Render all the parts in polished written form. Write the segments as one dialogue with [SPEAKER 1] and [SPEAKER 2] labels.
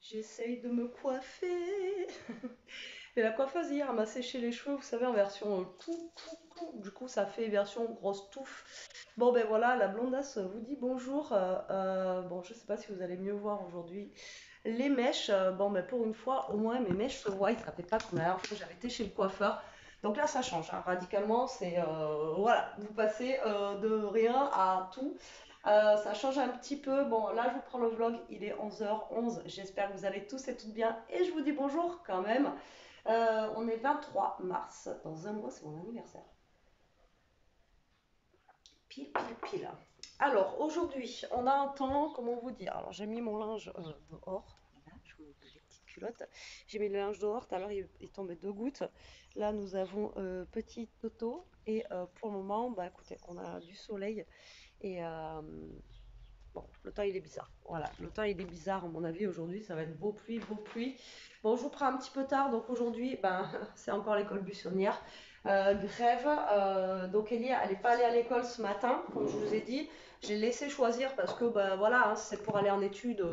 [SPEAKER 1] J'essaye de me coiffer. Et la coiffeuse hier m'a séché les cheveux, vous savez, en version tout. Du coup, ça fait version grosse touffe. Bon, ben voilà, la blondasse vous dit bonjour. Bon, je sais pas si vous allez mieux voir aujourd'hui. Les mèches, bon, ben pour une fois, au moins mes mèches se voient. Ça fait pas comme la dernière fois que j'avais été chez le coiffeur. Donc là, ça change, hein. Radicalement. C'est voilà, vous passez de rien à tout. Ça change un petit peu. Bon, là, je vous prends le vlog. Il est 11h11. J'espère que vous allez tous et toutes bien. Et je vous dis bonjour quand même. On est 23 mars. Dans un mois, c'est mon anniversaire. Pile. Alors, aujourd'hui, on a un temps, comment vous dire? Alors, j'ai mis mon linge dehors. Voilà, je vous montre les petites culottes. J'ai mis le linge dehors. Tout à l'heure, il tombait deux gouttes. Là, nous avons petit Toto. Et pour le moment, bah écoutez, on a du soleil. Et bon, le temps il est bizarre. Voilà, le temps il est bizarre à mon avis aujourd'hui, ça va être beau pluie, beau pluie. Bon, je vous prends un petit peu tard, donc aujourd'hui, ben, c'est encore l'école buissonnière. Grève, donc Elie, elle n'est pas allée à l'école ce matin, comme je vous ai dit. J'ai laissé choisir parce que ben, voilà, hein, c'est pour aller en études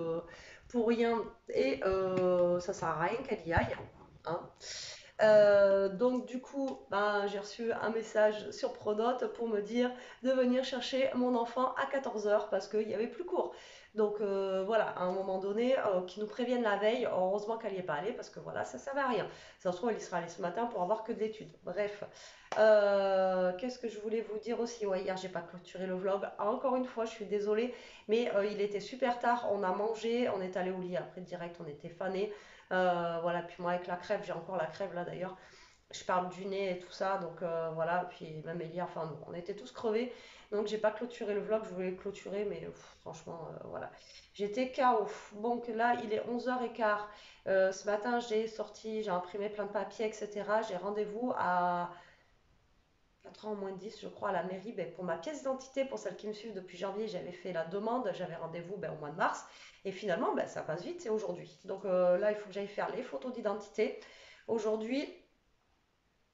[SPEAKER 1] pour rien et ça sert à rien qu'elle y aille, hein. Donc du coup, ben, j'ai reçu un message sur Pronote pour me dire de venir chercher mon enfant à 14h parce qu'il n'y avait plus cours. Donc voilà, à un moment donné, qu'ils nous préviennent la veille, heureusement qu'elle n'y est pas allée parce que voilà, ça ne servait à rien. Ça se trouve, elle y sera allée ce matin pour avoir que de l'étude. Bref, qu'est-ce que je voulais vous dire aussi? Ouais, hier, j'ai pas clôturé le vlog. Encore une fois, je suis désolée, mais il était super tard. On a mangé, on est allé au lit après direct, on était fanés. Voilà, puis moi avec la crève, j'ai encore la crève là d'ailleurs. Je parle du nez et tout ça, donc voilà. Puis même Elia, enfin, on était tous crevés. Donc j'ai pas clôturé le vlog, je voulais le clôturer, mais franchement, voilà. J'étais KO. Donc là, il est 11h15. Ce matin, j'ai sorti, j'ai imprimé plein de papiers, etc. J'ai rendez-vous à 4h moins 10, je crois, à la mairie ben, pour ma pièce d'identité. Pour celles qui me suivent depuis janvier, j'avais fait la demande, j'avais rendez-vous ben, au mois de mars. Et finalement, ben, ça passe vite, c'est aujourd'hui. Donc là, il faut que j'aille faire les photos d'identité aujourd'hui.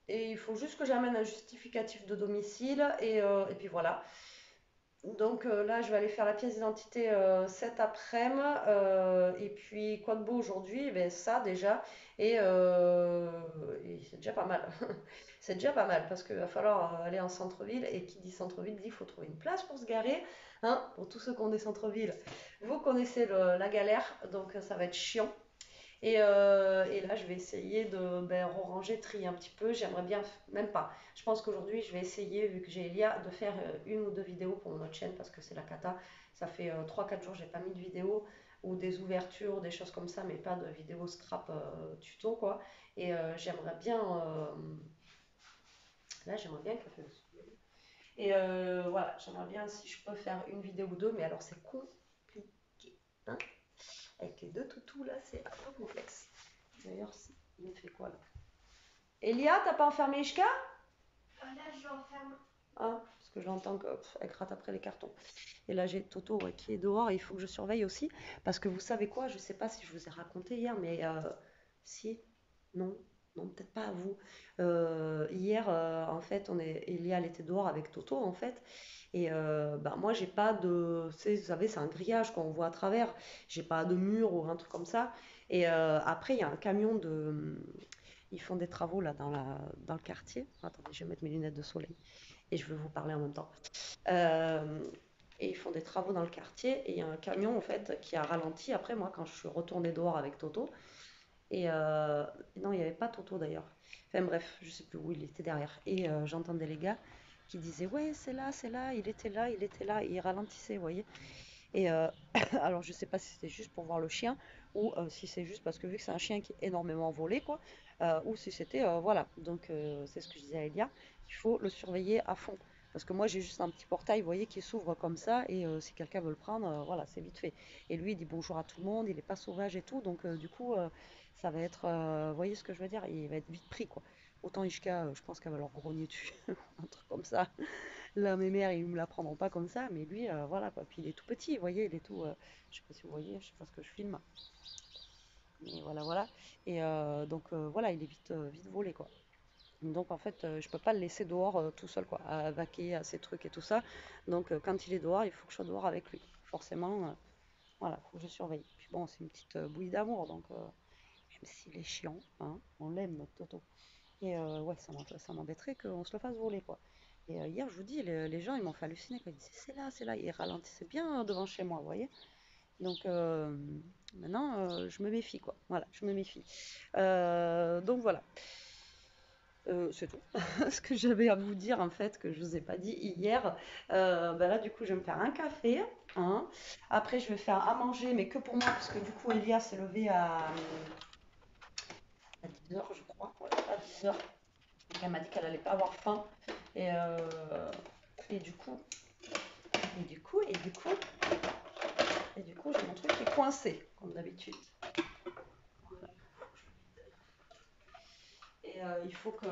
[SPEAKER 1] Et il faut juste que j'amène un justificatif de domicile. Et puis voilà. Donc là, je vais aller faire la pièce d'identité cet après-midi. Et puis, quoi de beau aujourd'hui? Eh ben, ça déjà. Et c'est déjà pas mal. C'est déjà pas mal parce qu'il va falloir aller en centre-ville. Et qui dit centre-ville dit qu'il faut trouver une place pour se garer. Hein, pour tous ceux qui ont des centres-villes, vous connaissez la galère. Donc ça va être chiant. Et là, je vais essayer de ben, ranger, trier un petit peu. J'aimerais bien, même pas. Je pense qu'aujourd'hui, je vais essayer, vu que j'ai Elia, de faire une ou deux vidéos pour notre chaîne parce que c'est la cata. Ça fait 3-4 jours que j'ai pas mis de vidéo ou des ouvertures, des choses comme ça, mais pas de vidéo scrap tuto quoi. Et j'aimerais bien, là, j'aimerais bien que. Et voilà, j'aimerais bien si je peux faire une vidéo ou deux, mais alors c'est compliqué, hein. Avec les deux toutous là, c'est un peu complexe. D'ailleurs, il me fait quoi là? Elia, t'as pas enfermé Ishka? Là, je l'enferme. Ah, parce que je l'entends qu'elle gratte après les cartons. Et là, j'ai Toto ouais, qui est dehors et il faut que je surveille aussi. Parce que vous savez quoi, je sais pas si je vous ai raconté hier, mais si, non, non, peut-être pas à vous. Hier, en fait, Elia, elle était dehors avec Toto, en fait. Et bah, moi, j'ai pas de. Vous savez, c'est un grillage qu'on voit à travers. J'ai pas de mur ou un truc comme ça. Et après, il y a un camion de. Ils font des travaux là dans le quartier. Attendez, je vais mettre mes lunettes de soleil et je vais vous parler en même temps. Euh, et ils font des travaux dans le quartier et il y a un camion en fait qui a ralenti après moi quand je suis retournée dehors avec Toto. Et non, il n'y avait pas Toto d'ailleurs. Enfin bref, je sais plus où il était derrière. Et j'entendais les gars qui disaient ouais c'est là, il était là, il était là, et il ralentissait, vous voyez. Et alors, je sais pas si c'était juste pour voir le chien ou si c'est juste parce que vu que c'est un chien qui est énormément volé, quoi, ou si c'était, voilà. Donc, c'est ce que je disais à Elia, il faut le surveiller à fond. Parce que moi, j'ai juste un petit portail, vous voyez, qui s'ouvre comme ça, et si quelqu'un veut le prendre, voilà, c'est vite fait. Et lui, il dit bonjour à tout le monde, il n'est pas sauvage et tout, donc du coup, ça va être, vous voyez ce que je veux dire, il va être vite pris, quoi. Autant Ishka, je pense qu'elle va leur grogner dessus, un truc comme ça. Là, mes mères, ils me la prendront pas comme ça, mais lui, voilà quoi. Puis il est tout petit, vous voyez, il est tout. Je sais pas si vous voyez, je sais pas ce que je filme, mais voilà, voilà. Et donc voilà, il est vite volé quoi. Donc en fait, je peux pas le laisser dehors tout seul quoi, à vaquer à ses trucs et tout ça. Donc quand il est dehors, il faut que je sois dehors avec lui. Forcément, voilà, faut que je surveille. Puis bon, c'est une petite bouillie d'amour, donc même s'il est chiant, hein, on l'aime notre Toto. Et ouais, ça m'embêterait qu'on se le fasse voler, quoi. Et hier, je vous dis, les gens, ils m'ont fait halluciner quand ils disaient c'est là, c'est là. Ils ralentissaient bien devant chez moi, vous voyez. Donc maintenant, je me méfie, quoi. Voilà, je me méfie. Donc voilà. C'est tout ce que j'avais à vous dire en fait que je vous ai pas dit hier. Ben là du coup je vais me faire un café, hein. Après je vais faire à manger mais que pour moi parce que du coup Elia s'est levée à 10 heures je crois, ouais, à 10 heures. Donc elle m'a dit qu'elle allait pas avoir faim et, euh, et du coup et du coup et du coup et du coup j'ai mon truc qui est coincé comme d'habitude. Et il faut que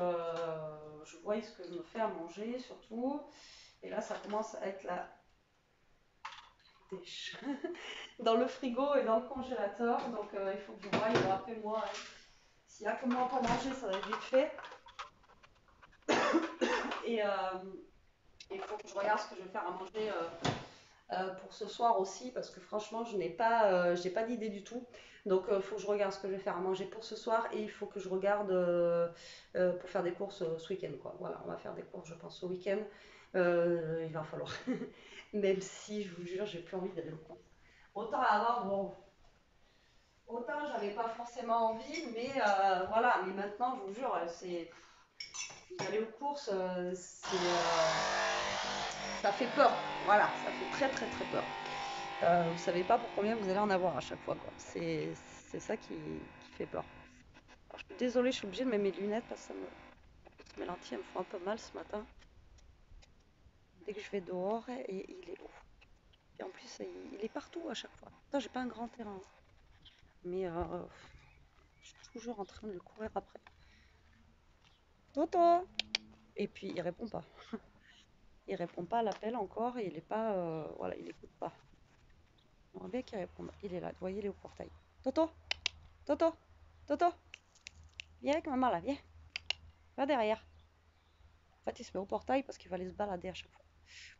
[SPEAKER 1] je voie ce que je me fais à manger surtout. Et là ça commence à être la dèche dans le frigo et dans le congélateur. Donc il faut que je voie. Et après moi, s'il y a que moi pour manger, ça va être vite fait. Et il faut que je regarde ce que je vais faire à manger pour ce soir aussi, parce que franchement, j'ai pas d'idée du tout. Donc, il faut que je regarde ce que je vais faire à manger pour ce soir et il faut que je regarde pour faire des courses ce week-end, quoi. Voilà, on va faire des courses, je pense, ce week-end. Il va falloir. Même si, je vous jure, j'ai plus envie d'aller aux courses. Autant avant, bon, autant j'avais pas forcément envie, mais voilà. Mais maintenant, je vous jure, c'est d'aller aux courses, ça fait peur. Voilà, ça fait très très très peur. Vous savez pas pour combien vous allez en avoir à chaque fois, quoi. C'est ça qui fait peur. Alors, je suis désolée, je suis obligée de mettre mes lunettes parce que mes lentilles elles me font un peu mal ce matin. Dès que je vais dehors, et il est haut. Et en plus, il est partout à chaque fois. Attends, j'ai pas un grand terrain, mais je suis toujours en train de le courir après. Toto! Et puis il répond pas. Il répond pas à l'appel encore et il est pas, voilà, il écoute pas. J'aimerais bien qu'il réponde. Il est là, vous voyez, il est au portail. Toto! Toto! Toto! Viens avec maman là, viens. Va derrière. En fait, il se met au portail parce qu'il va aller se balader à chaque fois.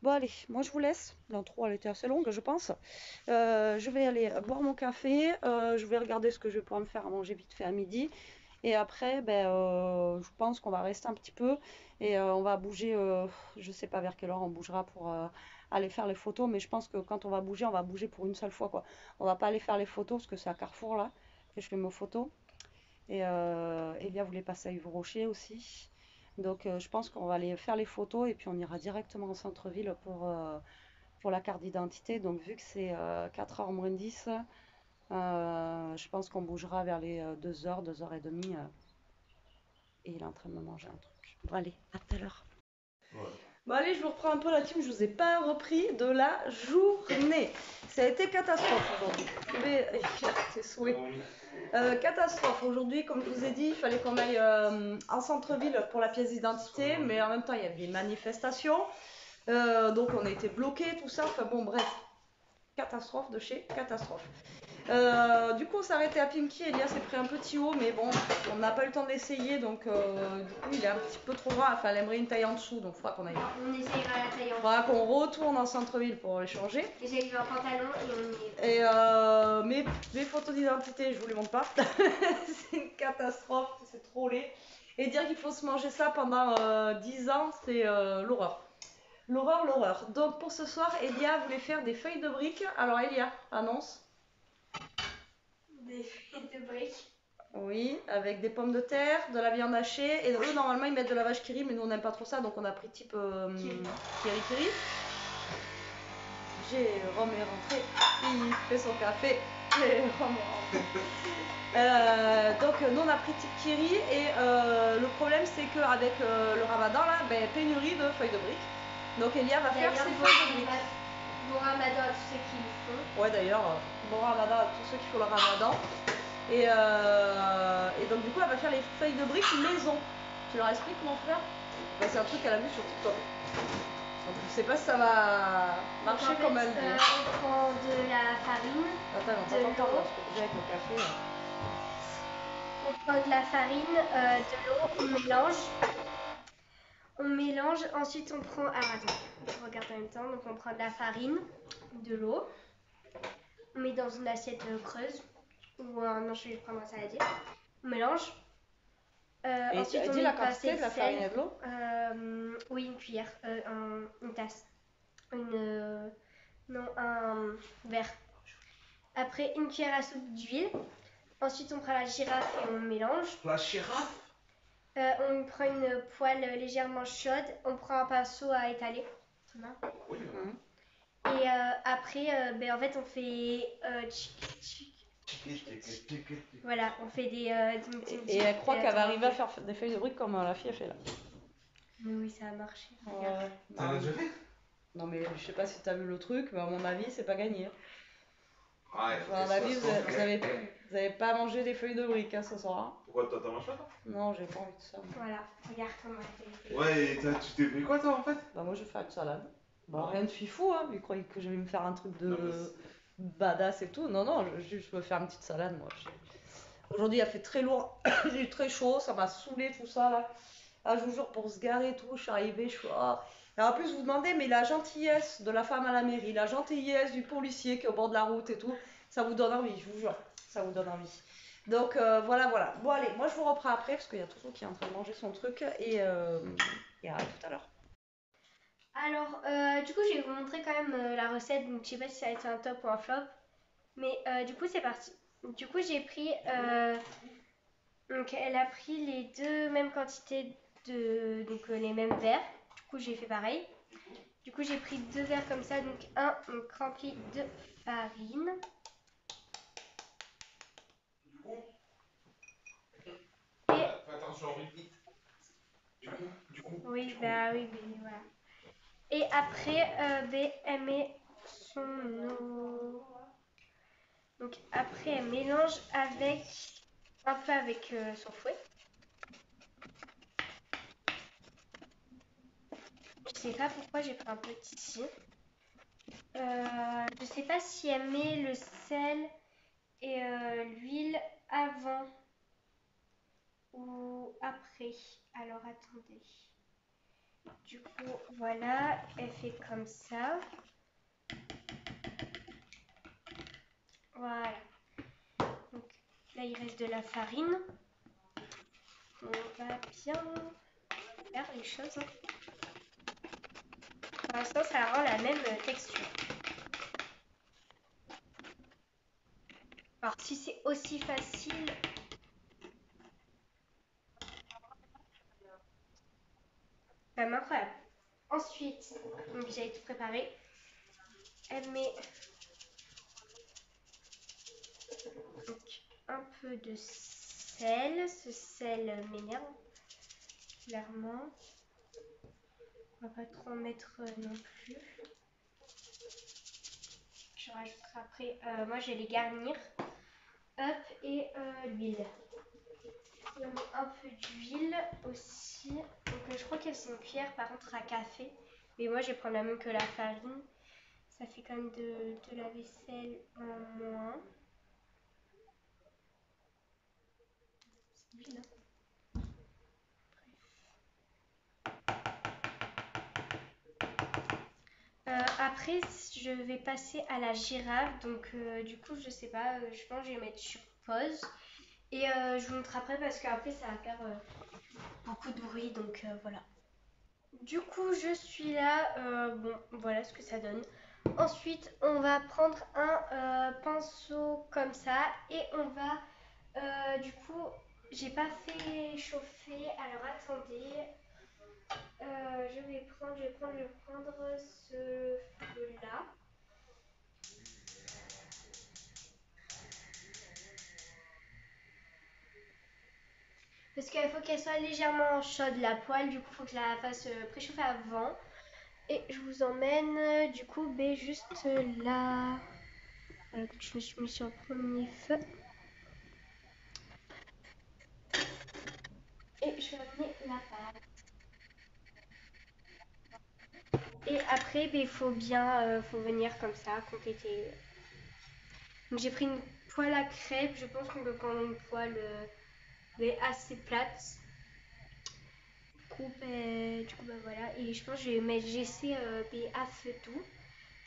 [SPEAKER 1] Bon, allez, moi je vous laisse. L'intro, elle était assez longue, je pense. Je vais aller boire mon café. Je vais regarder ce que je vais pouvoir me faire à manger vite fait à midi. Et après, ben, je pense qu'on va rester un petit peu et on va bouger. Je sais pas vers quelle heure on bougera pour aller faire les photos, mais je pense que quand on va bouger pour une seule fois, quoi. On va pas aller faire les photos parce que c'est à Carrefour là que je fais mes photos. Et Elia voulait passer à Yves Rocher aussi. Donc je pense qu'on va aller faire les photos et puis on ira directement au centre-ville pour la carte d'identité. Donc vu que c'est 4h moins 10, je pense qu'on bougera vers les 2h, 2h30. Et il est en train de me manger un truc. Bon allez, à tout à l'heure. Ouais. Bon allez, je vous reprends un peu la team, je vous ai pas repris de la journée. Ça a été catastrophe aujourd'hui. Mais tes souhaits. Catastrophe aujourd'hui, comme je vous ai dit, il fallait qu'on aille en centre-ville pour la pièce d'identité, mais en même temps il y avait des manifestations, donc on a été bloqués, tout ça, enfin bon bref, catastrophe de chez catastrophe. Du coup on s'est arrêté à Pimki, Elia s'est pris un petit haut, mais bon, on n'a pas eu le temps d'essayer, donc du coup il est un petit peu trop grand, enfin elle aimerait une taille en dessous, donc il faudra qu'on aille.
[SPEAKER 2] On essayera la taille en dessous.
[SPEAKER 1] Il faudra qu'on retourne en centre-ville pour les changer.
[SPEAKER 2] Et j'ai eu un pantalon
[SPEAKER 1] et mes photos d'identité, je vous les montre pas. C'est une catastrophe, c'est trop laid. Et dire qu'il faut se manger ça pendant 10 ans, c'est l'horreur. L'horreur, l'horreur. Donc pour ce soir, Elia voulait faire des feuilles de briques. Alors Elia, annonce.
[SPEAKER 2] Des feuilles de briques.
[SPEAKER 1] Oui, avec des pommes de terre, de la viande hachée. Et eux, normalement, ils mettent de la vache qui rit, mais nous, on n'aime pas trop ça, donc on a pris type kiri. Jérôme est rentré, il fait son café. Jérôme est rentré. Donc nous on a pris type kiri et le problème c'est qu'avec le ramadan là, ben, pénurie de feuilles de briques. Donc Elia va faire ses feuilles de briques.
[SPEAKER 2] Bon ramadan à tous ceux qui le font.
[SPEAKER 1] Ouais d'ailleurs, bon ramadan à tous ceux qui font le ramadan. Et donc du coup elle va faire les feuilles de briques maison. Tu leur expliques comment faire? Ben, c'est un truc qu'elle a vu sur TikTok. Donc je sais pas si ça va marcher en fait, comme elle dit.
[SPEAKER 2] On prend de la farine.
[SPEAKER 1] Attends, parce que déjà avec le café.
[SPEAKER 2] On prend de la farine, de l'eau, on mélange, ensuite on prend. Ah attends, je regarde en même temps. Donc on prend de la farine, de l'eau. on met dans une assiette creuse. Ou non, je vais prendre un saladier. On mélange.
[SPEAKER 1] Et
[SPEAKER 2] Ensuite,
[SPEAKER 1] tu
[SPEAKER 2] on
[SPEAKER 1] dis
[SPEAKER 2] met
[SPEAKER 1] la
[SPEAKER 2] une
[SPEAKER 1] quantité
[SPEAKER 2] pincée
[SPEAKER 1] de
[SPEAKER 2] de
[SPEAKER 1] la farine et
[SPEAKER 2] sel.
[SPEAKER 1] de l'eau?
[SPEAKER 2] Oui, une cuillère, une tasse. Non, un verre. Après, une cuillère à soupe d'huile. Ensuite, on prend la girafe et on mélange.
[SPEAKER 3] La girafe?
[SPEAKER 2] On prend une poêle légèrement chaude. On prend un pinceau à étaler.
[SPEAKER 3] Oui.
[SPEAKER 2] Et après, en fait, on fait voilà, on fait des.
[SPEAKER 1] Et elle croit qu'elle va arriver à faire des feuilles de briques comme la fille a fait là.
[SPEAKER 2] Mais oui, ça a marché.
[SPEAKER 1] Ouais.
[SPEAKER 3] T'en as déjà fait?
[SPEAKER 1] Non, mais je sais pas si t'as vu le truc, mais à mon avis, c'est pas gagné.
[SPEAKER 3] Ouais,
[SPEAKER 1] À mon avis, vous avez pas mangé des feuilles de briques ce soir. Hein.
[SPEAKER 3] Pourquoi toi t'en manges pas toi?
[SPEAKER 1] Non, j'ai pas envie de ça.
[SPEAKER 2] Voilà, regarde comment elle fait.
[SPEAKER 3] Ouais, et tu t'es fait quoi toi en fait?
[SPEAKER 1] Bah, moi je vais faire une salade. Bah, rien de fifou, hein. Ils croyaient que j'allais me faire un truc de
[SPEAKER 3] Non, mais
[SPEAKER 1] badass et tout. Non, non, je veux faire une petite salade moi. Aujourd'hui, il a fait très lourd, j'ai eu très chaud, ça m'a saoulé tout ça là. Ah, je vous jure, pour se garer et tout, je suis arrivée, je suis. Oh. Et en plus, vous demandez, mais la gentillesse de la femme à la mairie, la gentillesse du policier qui est au bord de la route et tout, ça vous donne envie, je vous jure, ça vous donne envie. Donc voilà, voilà. Bon, allez, moi je vous reprends après parce qu'il y a Toto qui est en train de manger son truc et à tout à l'heure.
[SPEAKER 2] Alors, du coup, je vais vous montrer quand même la recette. Donc, je sais pas si ça va être un top ou un flop. Mais du coup, c'est parti. Du coup, j'ai pris. Donc, elle a pris les deux mêmes quantités de. Donc, les mêmes verres. Du coup, j'ai fait pareil. Du coup, j'ai pris 2 verres comme ça. Donc, un rempli de farine. Et.
[SPEAKER 3] Fais attention, vite. Du coup.
[SPEAKER 2] Oui, bah oui, mais voilà. Et après, elle met son eau. Donc après, elle mélange avec un peu avec son fouet. Je sais pas pourquoi j'ai pris un petit. Je sais pas si elle met le sel et l'huile avant ou après. Alors attendez. Du coup, voilà, elle fait comme ça. Voilà. Donc là, il reste de la farine. On va bien faire les choses. Pour l'instant, ça rend la même texture. Alors, si c'est aussi facile, c'est incroyable. Ensuite, donc j'ai tout préparé. Elle met donc un peu de sel. Ce sel m'énerve, clairement. On va pas trop en mettre non plus. Je rajouterai après. Moi, je vais les garnir. Hop, et l'huile. On met un peu d'huile aussi. Donc, je crois qu'elle c'est une cuillère par contre à café. Mais moi, je vais prendre la même que la farine. Ça fait quand même de la vaisselle en moins. C'est l'huile, hein. Après, je vais passer à la girafe. Donc, du coup, je sais pas. Je pense que je vais mettre sur pause. Et je vous montre après parce qu'après, ça va faire beaucoup de bruit. Donc, voilà. Du coup, je suis là. Bon, voilà ce que ça donne. Ensuite, on va prendre un pinceau comme ça. Et on va, du coup, j'ai pas fait chauffer. Alors, attendez. Je vais prendre ce feu-là. Parce qu'il faut qu'elle soit légèrement chaude la poêle, du coup il faut que je la fasse préchauffer avant. Et je vous emmène du coup juste là. Voilà, donc je me suis mis sur le premier feu. Et je vais amener la pâte. Et après il faut bien faut venir comme ça, compléter. Donc j'ai pris une poêle à crêpes, je pense qu'on peut prendre une poêle assez plate. Du coup, bah voilà. Et je pense que je vais mettre GC à feu doux.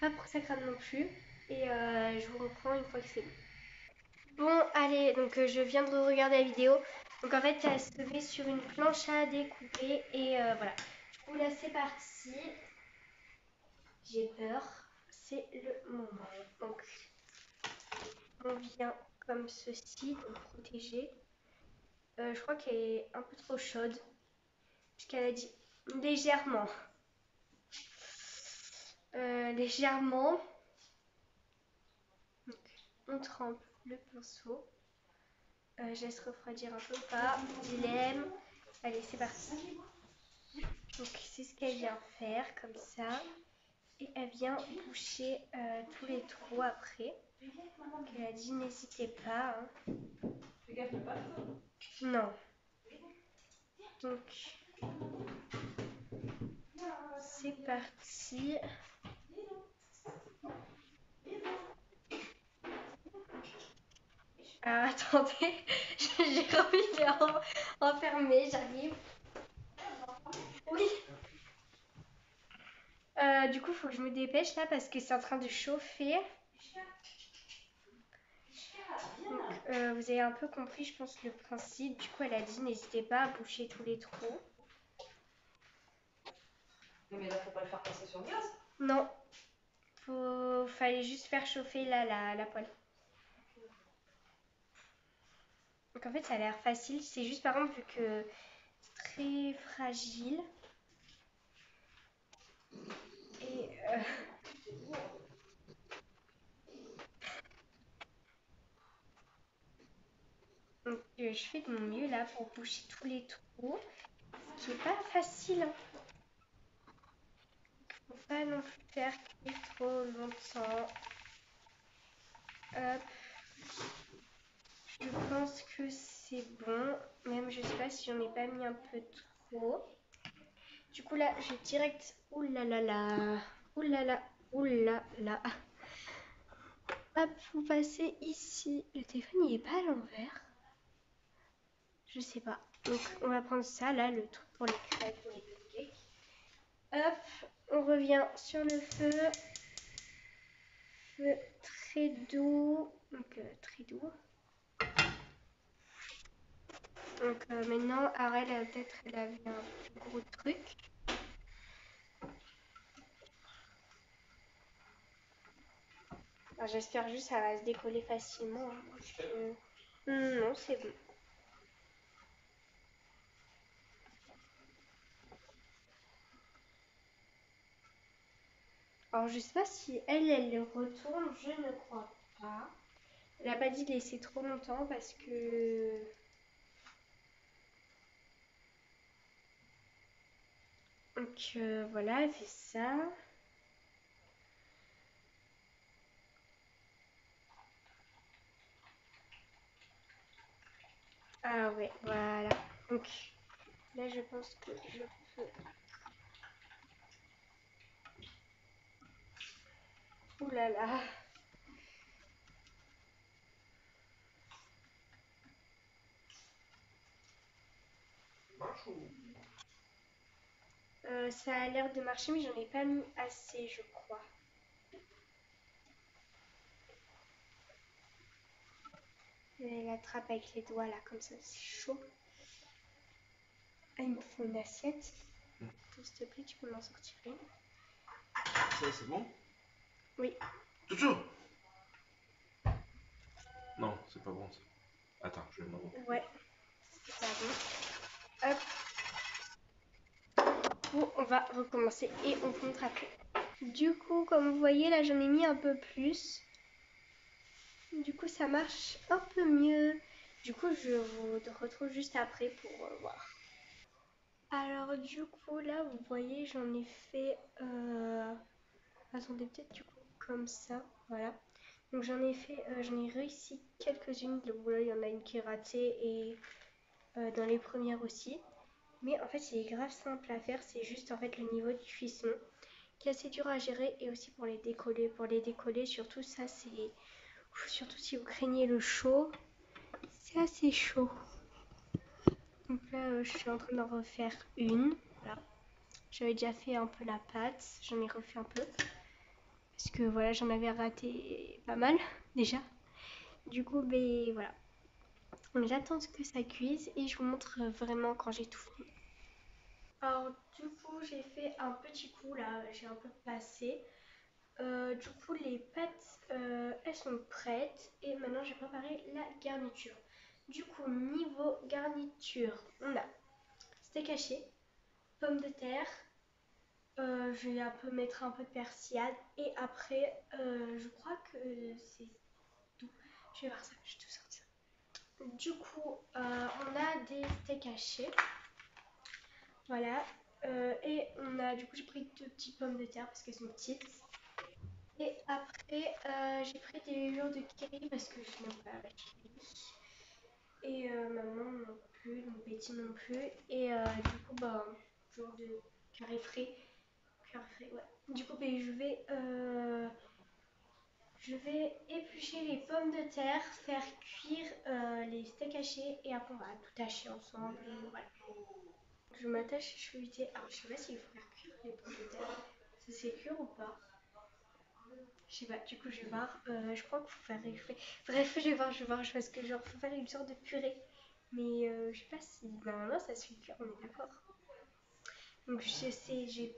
[SPEAKER 2] Pas pour que ça crame non plus. Et je vous reprends une fois que c'est bon. Bon, allez, donc je viens de regarder la vidéo. Donc en fait, elle se met sur une planche à découper et voilà. Du coup, là, c'est parti. J'ai peur. C'est le moment. Donc, on vient comme ceci, donc protégé. Je crois qu'elle est un peu trop chaude, puisqu'elle a dit légèrement. Légèrement. Donc, on trempe le pinceau. Je laisse refroidir un peu ou pas. Dilemme. Allez, c'est parti. Donc, c'est ce qu'elle vient faire, comme ça. Et elle vient boucher tous les trous après. Donc, elle a dit n'hésitez pas. Hein. Non. Donc, c'est parti. Ah, attendez, j'ai envie de enfermer, j'arrive. Oui. Du coup, il faut que je me dépêche là parce que c'est en train de chauffer. Donc, vous avez un peu compris, je pense, le principe. Du coup, elle a dit n'hésitez pas à boucher tous les trous.
[SPEAKER 1] Mais là, faut pas le faire passer sur le gaz.
[SPEAKER 2] Non, fallait juste faire chauffer là la poêle. Donc en fait, ça a l'air facile. C'est juste par contre vu que c'est très fragile. Et donc je fais de mon mieux là pour boucher tous les trous. Ce qui n'est pas facile. Hein. Faut pas non plus faire trop longtemps. Hop. Je pense que c'est bon. Même je sais pas si j'en ai pas mis un peu trop. Du coup là, j'ai direct. Ouh là là. Hop, vous passez ici. Le téléphone il est pas à l'envers. Je sais pas. Donc on va prendre ça là, le truc pour les crêpes, pour les pancakes. Hop, on revient sur le feu. Feu très doux. Donc très doux. Donc maintenant, Arel, peut-être elle avait un plus gros truc. J'espère juste que ça va se décoller facilement. Hein, non, c'est bon. Alors je sais pas si elle le retourne, je ne crois pas. Elle n'a pas dit de laisser trop longtemps parce que... Donc voilà, elle fait ça. Ah ouais, voilà. Donc là je pense que je peux... Ouh là là. Ça a l'air de marcher mais j'en ai pas mis assez je crois. Elle attrape avec les doigts là comme ça, c'est chaud. Ah, il me faut une assiette. S'il te plaît, tu peux m'en sortir une.
[SPEAKER 3] Ça, c'est bon?
[SPEAKER 2] Oui.
[SPEAKER 3] Toutou! Non, c'est pas bon ça. Attends, je vais m'en montrer.
[SPEAKER 2] Ouais, c'est pas bon. Hop. Bon, on va recommencer et on compte après. Du coup, comme vous voyez, là j'en ai mis un peu plus. Du coup, ça marche un peu mieux. Du coup, je vous retrouve juste après pour voir. Alors, du coup, là, vous voyez, j'en ai fait... Attendez, peut-être du coup, comme ça, voilà. Donc, j'en ai réussi quelques-unes. Là, il y en a une qui est ratée et dans les premières aussi. Mais en fait, c'est grave simple à faire. C'est juste, en fait, le niveau de cuisson qui est assez dur à gérer et aussi pour les décoller. Pour les décoller, surtout, ça, c'est... Surtout si vous craignez le chaud, c'est assez chaud. Donc là, je suis en train d'en refaire une. Voilà. J'avais déjà fait un peu la pâte, j'en ai refait un peu. parce que voilà, j'en avais raté pas mal déjà. Du coup, ben voilà. Donc, j'attends que ça cuise et je vous montre vraiment quand j'ai tout fini. Alors du coup, j'ai fait un petit coup là, j'ai un peu passé. Du coup, les pâtes, elles sont prêtes et maintenant j'ai préparé la garniture. Du coup, niveau garniture, on a steak haché, pommes de terre. Je vais un peu mettre un peu de persillade et après, je crois que c'est tout. Je vais voir ça, je vais tout sortir. Du coup, on a des steaks hachés. Voilà. Et on a, du coup, j'ai pris 2 petites pommes de terre parce qu'elles sont petites. Et après, j'ai pris des jours de curry parce que je n'aime pas la curry. Et maman non plus, mon petit non plus. Et du coup, bah, jour de curry frais. Curry frais, ouais. Du coup, bah, je vais éplucher les pommes de terre, faire cuire les steaks hachés et après on va tout hacher ensemble. Et voilà. Je m'attache à chouïter. Alors, je sais pas s'il faut faire cuire les pommes de terre. Ça c'est cuire ou pas? Je sais pas, du coup je vais voir. Je crois qu'il faut faire réchauffer. Bref, je vais voir, parce que genre faut faire une sorte de purée. Mais je sais pas si normalement ça se fait cuire, on est d'accord. Donc je sais, j'ai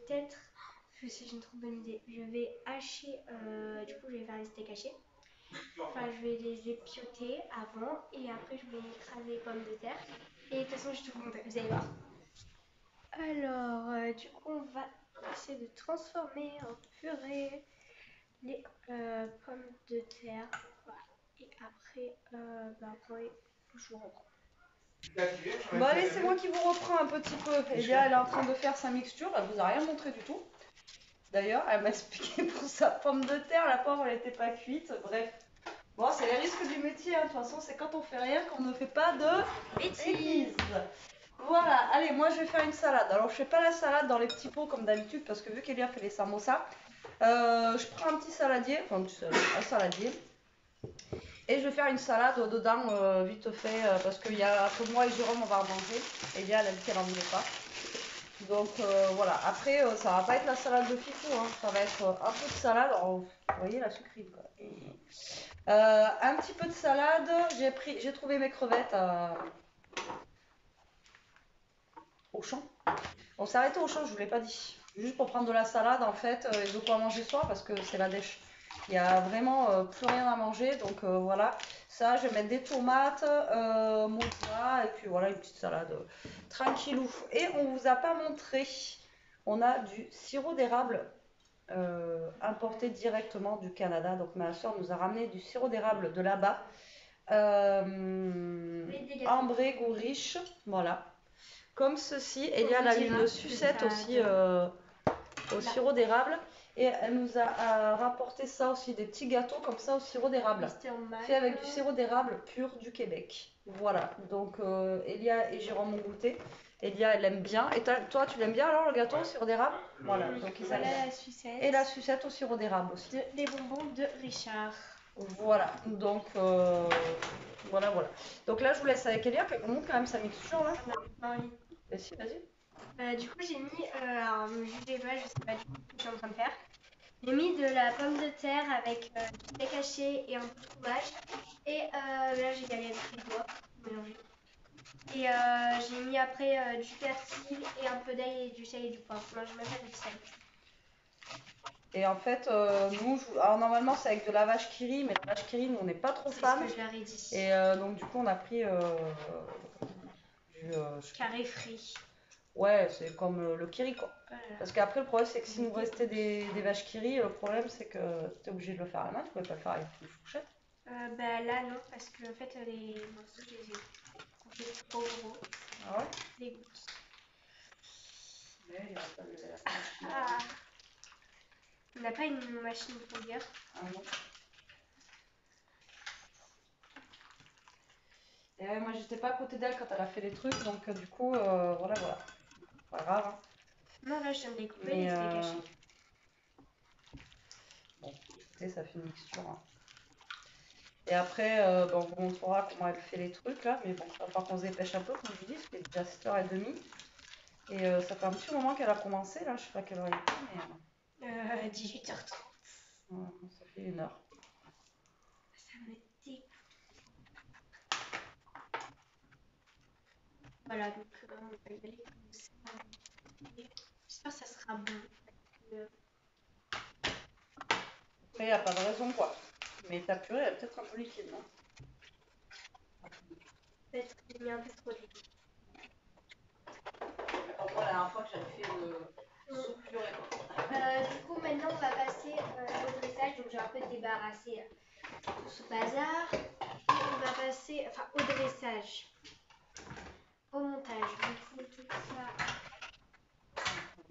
[SPEAKER 2] une trop bonne idée. Je vais hacher, du coup je vais faire les steaks hachés. Enfin je vais les épioter avant et après je vais écraser les pommes de terre. Et de toute façon je te montre, vous allez voir. Alors du coup on va essayer de transformer en purée les pommes de terre. Voilà. Et après, après, je vous reprends.
[SPEAKER 1] Bon allez, c'est moi qui vous reprends un petit peu. Elia, elle est en train de faire sa mixture, elle vous a rien montré du tout. D'ailleurs, elle m'a expliqué pour sa pomme de terre, la pauvre elle n'était pas cuite, bref. Bon, c'est les risques du métier, hein. De toute façon c'est quand on fait rien qu'on ne fait pas de bêtises. Voilà, allez, moi je vais faire une salade. Alors je fais pas la salade dans les petits pots comme d'habitude parce que vu qu'Elia fait les samosas, je prends un petit saladier, enfin un saladier. Et je vais faire une salade dedans vite fait parce qu'il y a que moi et Jérôme on va en manger. Elia elle a dit qu'elle en voulait pas. Donc voilà, après ça va pas être la salade de fifou, hein. Ça va être un peu de salade. Alors, vous voyez la sucrine quoi. Un petit peu de salade, j'ai trouvé mes crevettes au champ. On s'est arrêté au champ, je vous l'ai pas dit. Juste pour prendre de la salade en fait et de quoi manger ce soir parce que c'est la dèche. Il n'y a vraiment plus rien à manger, donc voilà. Ça, je vais mettre des tomates, mozza, et puis voilà, une petite salade tranquillou. Et on vous a pas montré, on a du sirop d'érable importé directement du Canada. Donc ma soeur nous a ramené du sirop d'érable de là-bas. Ambré, Gouriche, voilà. Comme ceci. Et il y a là une sucette aussi au sirop d'érable. Et elle nous a rapporté ça aussi, des petits gâteaux comme ça au sirop d'érable. Fait avec du sirop d'érable pur du Québec. Voilà, donc Elia et Jérôme ont goûté. Elia, elle aime bien. Et toi, tu l'aimes bien alors le gâteau au sirop d'érable? Voilà, donc ils
[SPEAKER 2] voilà la sucette.
[SPEAKER 1] Et la sucette au sirop d'érable aussi.
[SPEAKER 2] Des bonbons de Richard.
[SPEAKER 1] Voilà, donc voilà. Donc là, je vous laisse avec Elia, qu'elle vous montre quand même sa mixture là.
[SPEAKER 2] Non,
[SPEAKER 1] Si, vas-y.
[SPEAKER 2] du coup, j'ai mis, alors ne jugez pas, je sais pas du tout ce que je suis en train de faire. J'ai mis de la pomme de terre avec du steak haché et un peu de fromage. Et là, j'ai galéré avec les doigts pour mélanger. Et j'ai mis après du persil et un peu d'ail et du sel et du poivre. Non, j'ai même pas du sel.
[SPEAKER 1] Et en fait, alors normalement c'est avec de la vache qui rit, mais la vache qui rit, nous on n'est pas trop fan.
[SPEAKER 2] C'est ce que je leur ai dit.
[SPEAKER 1] Et donc du coup on a pris du
[SPEAKER 2] carré frit.
[SPEAKER 1] Ouais, c'est comme le kiri quoi. Parce qu'après le problème c'est que si nous restait des vaches qui rit, le problème c'est que tu es obligé de le faire à la main, tu pouvais pas le faire avec une fourchette.
[SPEAKER 2] Bah là non, parce que en fait les morceaux je les ai coupés trop gros.
[SPEAKER 1] Ah ouais?
[SPEAKER 2] Les gouttes.
[SPEAKER 1] Ouais, il y a pas de...
[SPEAKER 2] Ah. On n'a pas une machine pour dire.
[SPEAKER 1] Ah non. Et ouais, moi j'étais pas à côté d'elle quand elle a fait les trucs, donc du coup, voilà. Pas grave. Hein.
[SPEAKER 2] Non, là je viens de les couper, les steaks hachés.
[SPEAKER 1] Bon, écoutez, ça fait une mixture. Hein. Et après, on vous montrera comment elle fait les trucs là, mais bon, il va falloir qu'on se dépêche un peu, comme je vous dis, parce qu'il est déjà 7h30. Et ça fait un petit moment qu'elle a commencé là, je sais pas quelle heure il est, mais.
[SPEAKER 2] 18h30.
[SPEAKER 1] Voilà, ça fait 1 heure.
[SPEAKER 2] Ça me dégoûte. Voilà, donc on va y aller comme ça. J'espère que ça sera bon.
[SPEAKER 1] Mais il n'y a pas de raison, quoi. Mais ta purée, elle est peut-être un peu liquide, non?
[SPEAKER 2] Peut-être que j'ai mis un peu trop de liquide.
[SPEAKER 1] Alors, moi, la dernière fois que j'avais fait une soupe purée.
[SPEAKER 2] Du coup, maintenant, on va passer au dressage. Donc, j'ai un peu débarrassé tout ce bazar. Et on va passer au dressage, au montage. Du coup, tout ça.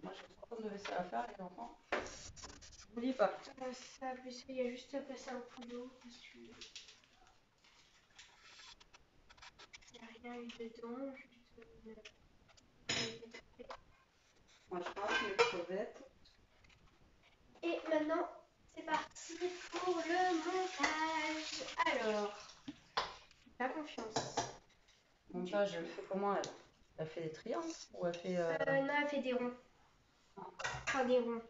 [SPEAKER 1] Moi, j'ai 3 tonnes de vaisselle à faire, les enfants. N'oublie pas.
[SPEAKER 2] Ça, parce qu'il y a juste à passer un coup d'eau. Parce que il n'y a rien eu dedans.
[SPEAKER 1] Moi, je pense les crevettes.
[SPEAKER 2] Et maintenant, c'est parti pour le montage. Alors, pas confiance.
[SPEAKER 1] Montage, elle fait comment, elle? Elle fait des triangles ou elle fait...
[SPEAKER 2] Non, elle fait des ronds. Enfin, des ronds.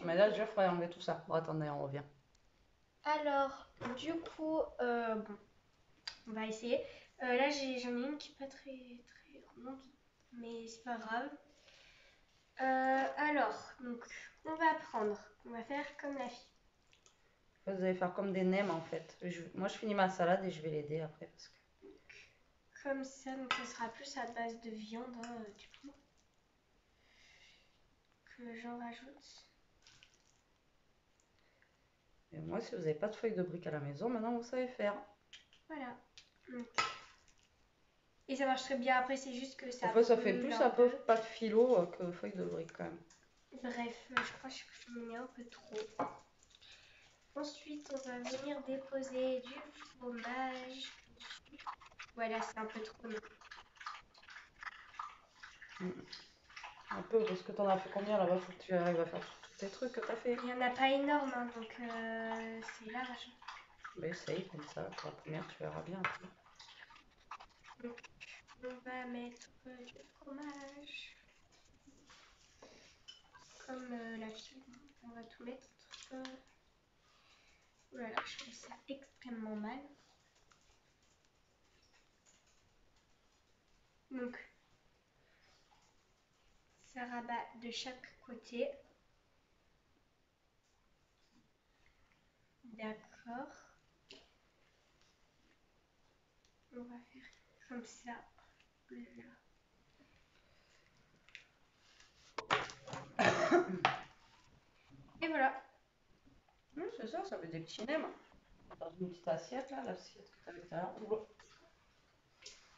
[SPEAKER 1] Mais là, déjà, il faudrait enlever tout ça. Bon, attendez, on revient.
[SPEAKER 2] Alors, du coup, bon, on va essayer. Là, j'en ai une qui n'est pas très ronde, mais c'est pas grave. Alors, donc, on va faire comme la fille.
[SPEAKER 1] Vous allez faire comme des nems, en fait. Moi, je finis ma salade et je vais l'aider après. Parce que...
[SPEAKER 2] Comme ça, donc ça sera plus à base de viande, hein, du coup, que j'en rajoute.
[SPEAKER 1] Et moi, si vous n'avez pas de feuilles de briques à la maison, maintenant, vous savez faire.
[SPEAKER 2] Voilà. Donc. Et ça marche très bien. Après, c'est juste que ça.
[SPEAKER 1] En fait, ça fait
[SPEAKER 2] brûle
[SPEAKER 1] plus
[SPEAKER 2] un
[SPEAKER 1] un peu
[SPEAKER 2] peu.
[SPEAKER 1] pas de philo que feuilles de briques, quand même.
[SPEAKER 2] Bref, je crois que je m'en mets un peu trop. Ensuite, on va venir déposer du fromage. Voilà, c'est un peu trop long.
[SPEAKER 1] Un peu, parce que t'en as fait combien là-bas? Faut que tu arrives à faire tous tes trucs que t'as fait.
[SPEAKER 2] Il n'y en a pas énorme, hein, donc c'est large.
[SPEAKER 1] Bah, essaye comme ça. Pour la première, tu verras bien.
[SPEAKER 2] Donc, on va mettre du fromage. Comme la fille, on va tout mettre. Oh là là, je fais ça extrêmement mal. Donc, ça rabat de chaque côté. D'accord. On va faire comme ça. Et voilà.
[SPEAKER 1] C'est ça, ça fait des petits nems. Dans une petite assiette, là, l'assiette que t'avais tout à l'heure.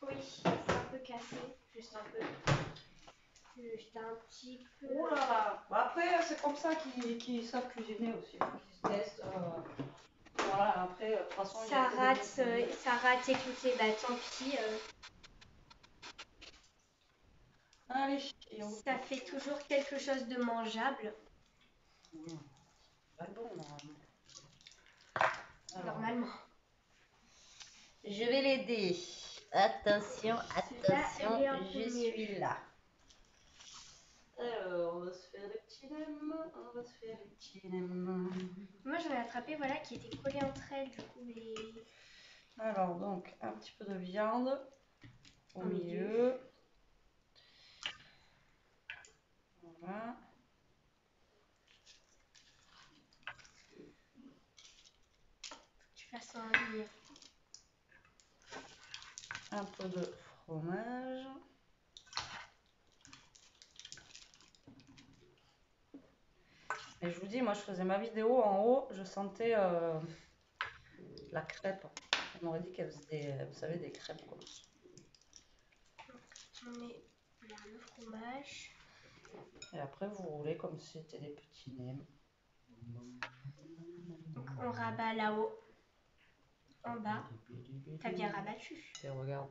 [SPEAKER 2] Oui, c'est un peu cassé. Juste un peu. Juste un petit peu.
[SPEAKER 1] Oh là là. Bah après, c'est comme ça qu'ils savent cuisiner aussi. Ils se testent. Voilà, après, de toute façon,
[SPEAKER 2] Ça rate, écoutez, bah tant pis.
[SPEAKER 1] Allez,
[SPEAKER 2] Ça fait toujours quelque chose de mangeable.
[SPEAKER 1] Pas bon, normalement.
[SPEAKER 2] Normalement.
[SPEAKER 1] Je vais l'aider. Attention, attention,
[SPEAKER 2] Là, elle est un peu
[SPEAKER 1] je
[SPEAKER 2] mieux.
[SPEAKER 1] suis là. Alors, on va se faire les petits nems. On va se faire les petits nems.
[SPEAKER 2] Moi, j'en ai attrapé, voilà, qui étaient collés entre elles, du coup, les.
[SPEAKER 1] Alors, donc, un petit peu de viande au milieu.
[SPEAKER 2] milieu.
[SPEAKER 1] Voilà.
[SPEAKER 2] Tu fasses un ligne.
[SPEAKER 1] Un peu de fromage. Et je vous dis, moi je faisais ma vidéo en haut, je sentais la crêpe. On aurait dit qu'elle faisait des, vous savez, des crêpes quoi.
[SPEAKER 2] On met le fromage.
[SPEAKER 1] Et après vous roulez comme si c'était des petits nems.
[SPEAKER 2] Donc on rabat là-haut, en bas. T'as bien rabattu.
[SPEAKER 1] Et regarde.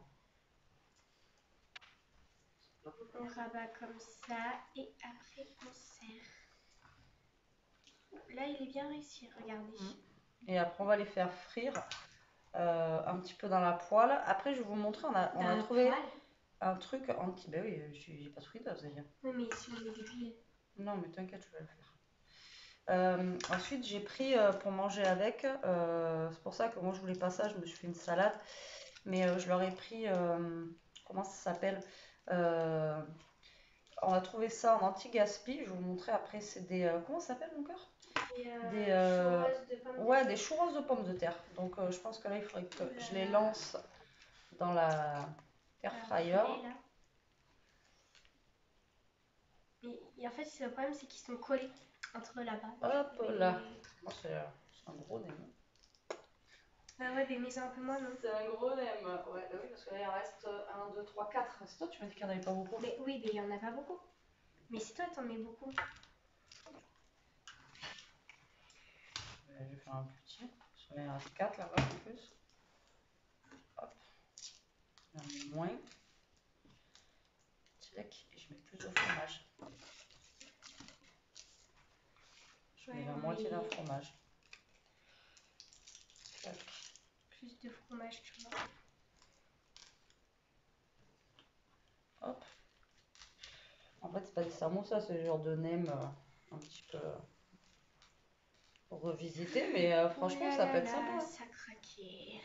[SPEAKER 2] On rabat comme ça et après on serre. Là il est bien réussi, regardez.
[SPEAKER 1] Et après on va les faire frire un petit peu dans la poêle. Après je vais vous montrer, on a trouvé un truc anti... Ben oui, j'ai pas de friteuse d'ailleurs.
[SPEAKER 2] Oui mais si on met de l'huile.
[SPEAKER 1] Non mais t'inquiète, je vais le faire. Ensuite, j'ai pris pour manger avec. C'est pour ça que moi je voulais pas ça, je me suis fait une salade. Mais je leur ai pris, comment ça s'appelle? Euh, on a trouvé ça en anti-gaspi. Je vais vous montrer après. C'est des, comment ça s'appelle mon cœur?
[SPEAKER 2] Et
[SPEAKER 1] Des,
[SPEAKER 2] churros de pommes de
[SPEAKER 1] ouais,
[SPEAKER 2] terre.
[SPEAKER 1] des churros de pommes de terre. Donc je pense que là, il faudrait que
[SPEAKER 2] Ouh là
[SPEAKER 1] je les
[SPEAKER 2] là.
[SPEAKER 1] lance dans la air
[SPEAKER 2] Alors,
[SPEAKER 1] fryer.
[SPEAKER 2] filet, là. Et en fait, le problème, c'est qu'ils sont collés entre là-bas.
[SPEAKER 1] Hop
[SPEAKER 2] Mais...
[SPEAKER 1] là. Moi, c'est un gros nem.
[SPEAKER 2] Ah ouais, mais mets-en un peu moins, non?
[SPEAKER 1] C'est un gros nem. Ouais, bah oui, parce que là, il en reste 1, 2, 3, 4. C'est toi, tu m'as dit qu'il n'y en avait pas beaucoup.
[SPEAKER 2] Mais oui, mais il y en a pas beaucoup. Mais c'est toi, t'en mets beaucoup.
[SPEAKER 1] Je vais faire un petit. Parce qu'il en reste 4 là-bas en plus. Hop. J'en mets moins. Tac. Et je mets plus de fromage. Je mets la moitié d'un fromage. Tac.
[SPEAKER 2] Plus de fromage, tu vois.
[SPEAKER 1] Hop. En fait, c'est pas des samoussas, c'est le genre de nem un petit peu revisité, mais franchement,
[SPEAKER 2] Ouh là
[SPEAKER 1] ça peut
[SPEAKER 2] là
[SPEAKER 1] être sympa.
[SPEAKER 2] là,
[SPEAKER 1] Hein.
[SPEAKER 2] ça craquait.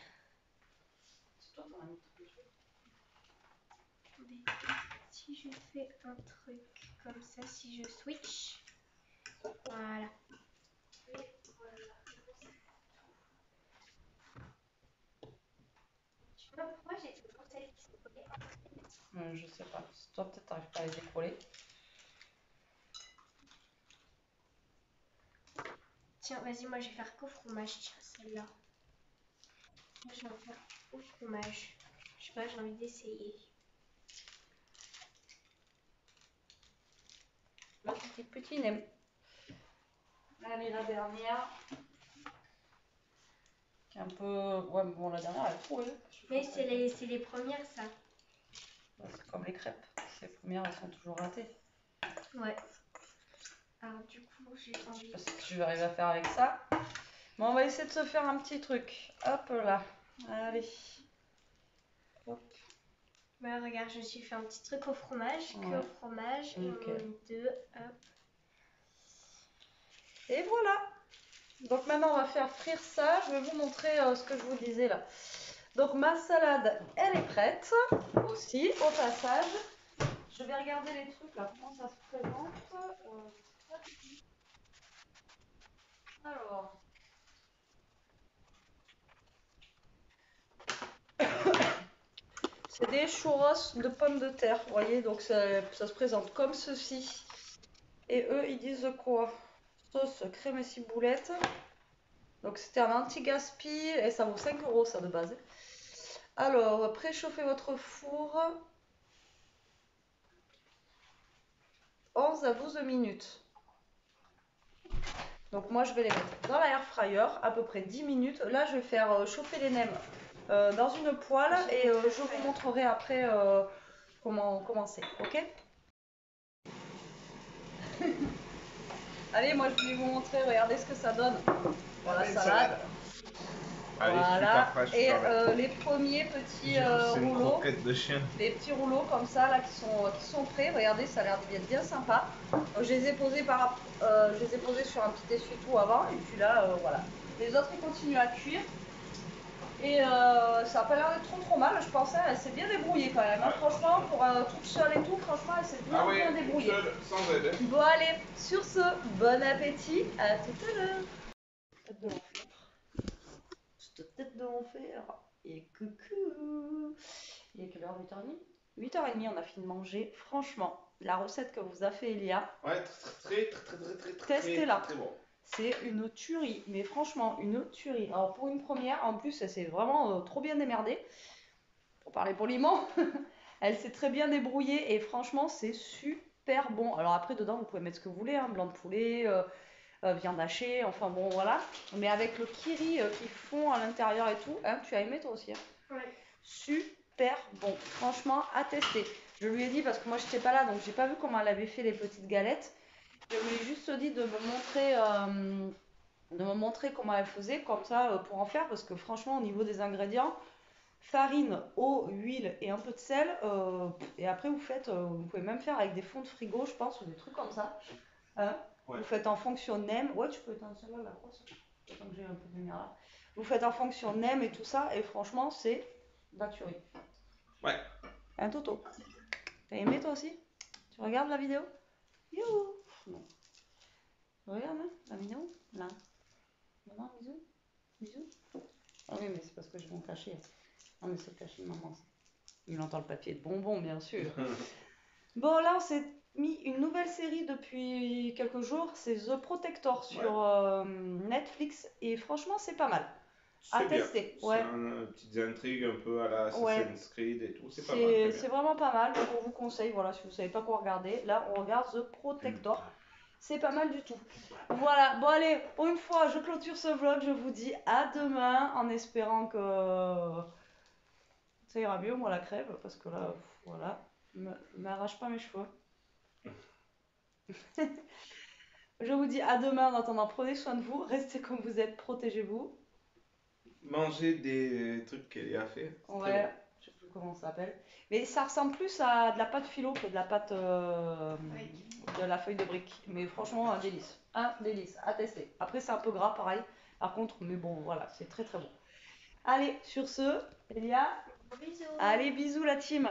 [SPEAKER 1] C'est toi, t'en as mis trop dessus.
[SPEAKER 2] Attendez, si je fais un truc comme ça, si je switch, voilà. Je sais pas pourquoi j'ai toujours celles qui sont collées.
[SPEAKER 1] Je sais pas. Toi, peut-être t'arrives pas à les décoller.
[SPEAKER 2] Tiens, vas-y, moi je vais faire qu'au fromage, tiens, celle-là. Moi je vais en faire au fromage. Je sais pas, j'ai envie d'essayer.
[SPEAKER 1] Là, petit nem. Allez, la dernière. Qui est un peu. Ouais, mais bon, la dernière, elle est pourrie.
[SPEAKER 2] Mais c'est les premières, ça.
[SPEAKER 1] C'est comme les crêpes. Les premières, elles sont toujours ratées.
[SPEAKER 2] Ouais. Alors du coup, j'ai
[SPEAKER 1] Je sais
[SPEAKER 2] envie...
[SPEAKER 1] pas ce que je vais arriver à faire avec ça. Mais on va essayer de se faire un petit truc. Hop là. Allez. Hop.
[SPEAKER 2] Voilà, regarde, je me suis fait un petit truc au fromage, que
[SPEAKER 1] Ouais.
[SPEAKER 2] au fromage. Et
[SPEAKER 1] Nickel.
[SPEAKER 2] on met deux, hop.
[SPEAKER 1] Et voilà. Donc maintenant, on va faire frire ça. Je vais vous montrer ce que je vous disais là. Donc ma salade, elle est prête aussi, au passage. Je vais regarder les trucs là, comment ça se présente. Alors. C'est des churros de pommes de terre, vous voyez, donc ça se présente comme ceci. Et eux, ils disent quoi? Sauce crème et ciboulette. Donc c'était un anti-gaspi et ça vaut 5 € ça de base. Alors, préchauffez votre four 11 à 12 minutes. Donc moi je vais les mettre dans la air fryer à peu près 10 minutes. Là je vais faire chauffer les nems dans une poêle et je vous montrerai après comment c'est, ok? Allez, moi je vais vous montrer, regardez ce que ça donne. Voilà, salade.
[SPEAKER 4] Allez,
[SPEAKER 1] Voilà.
[SPEAKER 4] super fraîche,
[SPEAKER 1] Et
[SPEAKER 4] super belle.
[SPEAKER 1] les premiers petits
[SPEAKER 4] C'est une
[SPEAKER 1] rouleaux,
[SPEAKER 4] croquette de chien.
[SPEAKER 1] les petits rouleaux comme ça là qui sont prêts. Regardez, ça a l'air d'être bien sympa. Donc, je les ai posés sur un petit essuie-tout avant et puis là voilà. Les autres ils continuent à cuire. Et ça n'a pas l'air d'être trop mal, je pensais, elle s'est bien débrouillée quand même. Hein. Franchement, pour toute seule et tout, franchement, elle s'est bien débrouillée.
[SPEAKER 4] Seule, sans aide.
[SPEAKER 1] Bon allez, sur ce, bon appétit, à tout à l'heure. Tête de l'enfer. Cette tête de l'enfer. Et coucou. Il est quelle heure, 8h30? 8h30, on a fini de manger. Franchement, la recette que vous a fait Elia,
[SPEAKER 4] Ouais, très
[SPEAKER 1] testez-la.
[SPEAKER 4] très bon.
[SPEAKER 1] C'est une tuerie, mais franchement, une tuerie. Alors pour une première, en plus, elle s'est vraiment trop bien démerdée. Pour parler poliment, elle s'est très bien débrouillée et franchement, c'est super bon. Alors après, dedans, vous pouvez mettre ce que vous voulez, hein, blanc de poulet, viande hachée, enfin bon, voilà. Mais avec le kiri qu'ils font à l'intérieur et tout, hein, tu as aimé toi aussi, hein?
[SPEAKER 2] Ouais.
[SPEAKER 1] Super bon, franchement, à tester. Je lui ai dit, parce que moi, je n'étais pas là, donc j'ai pas vu comment elle avait fait les petites galettes. Je lui ai juste dit de me montrer comment elle faisait, comme ça, pour en faire, parce que franchement, au niveau des ingrédients, farine, eau, huile et un peu de sel, et après vous pouvez même faire avec des fonds de frigo, je pense, ou des trucs comme ça. Hein.
[SPEAKER 3] Ouais.
[SPEAKER 1] Vous faites en fonction NEM. Ouais, tu peux éteindre celle-là, la grosse. Tant que j'ai un peu de lumière là. Vous faites en fonction NEM et tout ça. Et franchement, c'est la tuerie.
[SPEAKER 3] Ouais.
[SPEAKER 1] Un Toto. T'as aimé toi aussi? Tu regardes la vidéo? Youhou! Non. Tu regardes hein, la vidéo? Là. Maman, bisous? Bisous? Ah oui, mais c'est parce que je vais me cacher. Non, mais c'est le cachet de maman. Ça. Il entend le papier de bonbons, bien sûr. Bon, là, on s'est mis une nouvelle série depuis quelques jours. C'est The Protector sur Netflix. Et franchement, c'est pas mal. À
[SPEAKER 3] C'est bien.
[SPEAKER 1] tester.
[SPEAKER 3] C'est
[SPEAKER 1] Ouais.
[SPEAKER 3] petites intrigues un peu à la
[SPEAKER 1] Ouais.
[SPEAKER 3] Assassin's Creed et tout. C'est pas mal. très bien.
[SPEAKER 1] C'est vraiment pas mal. Donc, on vous conseille, voilà, si vous savez pas quoi regarder. Là, on regarde The Protector. C'est pas mal du tout. Voilà, bon allez, une fois je clôture ce vlog, je vous dis à demain en espérant que ça ira mieux, moi la crève, parce que là, voilà, m'arrache pas mes cheveux. Je vous dis à demain, en attendant, prenez soin de vous, restez comme vous êtes, protégez-vous.
[SPEAKER 3] Manger des trucs qu'elle a fait. c'est très
[SPEAKER 1] Ouais,
[SPEAKER 3] bon.
[SPEAKER 1] je sais plus comment ça s'appelle. Mais ça ressemble plus à de la pâte philo que de la pâte de la feuille de brique. Mais franchement, un délice. Un délice, à tester. Après, c'est un peu gras, pareil. Par contre, mais bon, voilà, c'est très très bon. Allez, sur ce, Elia,
[SPEAKER 2] Bisous.
[SPEAKER 1] allez, bisous la team.